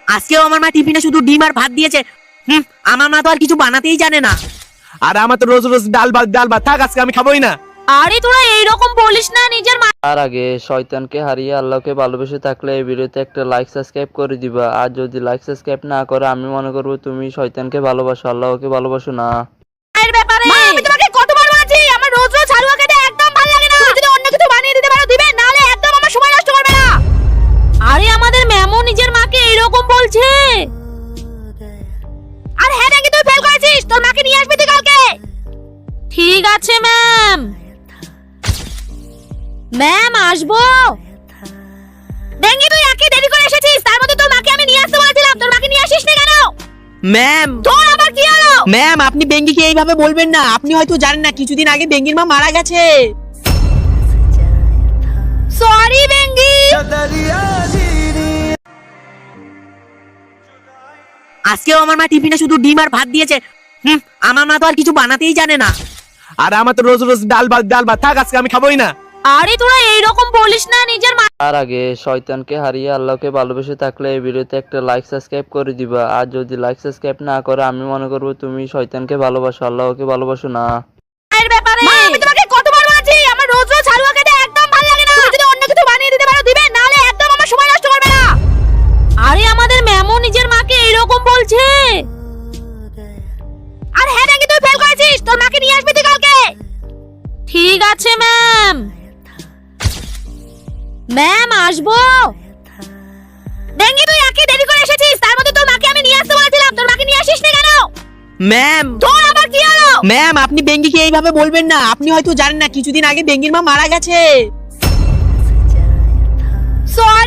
আজকেও আমার মা টিফিনে শুধু ডিম আর ভাত দিয়েছে। আমার মা তো আর কিছু বানাতেই জানে না। আর আমার তো রোজ রোজ ডাল ভাত থাক, আজকে আমি খাবোই না। আরে তোরা এইরকম বলিস না নিজের মা। তার আগে শয়তানকে হারিয়ে আল্লাহকে ভালোবেসে থাকলে এই ভিডিওতে একটা লাইক সাবস্ক্রাইব করে দিবা। আর যদি লাইক সাবস্ক্রাইব না করে আমি মনে করব তুমি শয়তানকে ভালোবাসো, আল্লাহকে ভালোবাসো না। এর ব্যাপারে আমি তোমাকে কতবার বলেছি আমার রোজ রোজ হালুয়া খেতে একদম ভালো লাগে না। তুমি যদি অন্য কিছু বানিয়ে দিতে পারো দিবে, নালে একদম আমার সময় নষ্ট করবে না। আরে আমাদের ম্যামও নিজের মাকে এরকম বলছে। আর হ্যাঁ নাকি তুই ফেল করেছিস, তোর মাকে নিয়ে আসবি তুই কালকে। ঠিক আছে ম্যাম। ম্যাম আসবো। ডেঙ্গি তুই একে দেরি করে এসেছিস, তার মধ্যে তোর মাকে আমি নিয়ে আসতে বলেছিলাম, তোর মাকে নিয়ে আসিস না কেন? ম্যাম, তোর আবার কি হলো? ম্যাম আপনি বেঙ্গিকে এইভাবে বলবেন না। আপনি হয়তো জানেন না কিছুদিন আগে বেঙ্গির মা মারা গেছে। সরি বেঙ্গি। আজকেও আমার মা টিফিনে শুধু ডিম আর ভাত দিয়েছে। আমার মা তো আর কিছু বানাতেই জানে না। আর আমার তো রোজ রোজ ডাল ভাত থাক, আজকে আমি খাবোই না। আরে তোরা এইরকম বলিস না নিজের মা। তার আগে শয়তানকে হারিয়ে আল্লাহকে ভালোবেসে থাকলে এই ভিডিওতে একটা লাইক সাবস্ক্রাইব করে দিবা। আর যদি লাইক সাবস্ক্রাইব না করে আমি মনে করব তুমি শয়তানকে ভালোবাসো, আল্লাহকে ভালোবাসো না। এর ব্যাপারে আমি তোমাকে কতবার বলেছি আমার রোজ রোজ হালুয়া খেতে একদম ভালো লাগে না। তুমি যদি অন্য কিছু বানিয়ে দিতে পারো দিবে, নালে একদম আমার সময় নষ্ট করবে না। আরে আমাদের ম্যামও নিজের মাকে এরকম বলছে। আর হ্যাঁ নাকি তুই ফেল করেছিস, তোর মাকে নিয়ে আসবি তুই কালকে। ঠিক আছে ম্যাম। ম্যাম আসবো। ডেঙ্গি তুই একে দেরি করে এসেছিস, তার মধ্যে তোর মাকে আমি নিয়ে আসতে বলেছিলাম, তোর মাকে নিয়ে আসিস না কেন? ম্যাম, তোর আবার কি হলো? ম্যাম আপনি বেঙ্গিকে এইভাবে বলবেন না। আপনি হয়তো জানেন না কিছুদিন আগে বেঙ্গির মা মারা গেছে। সরি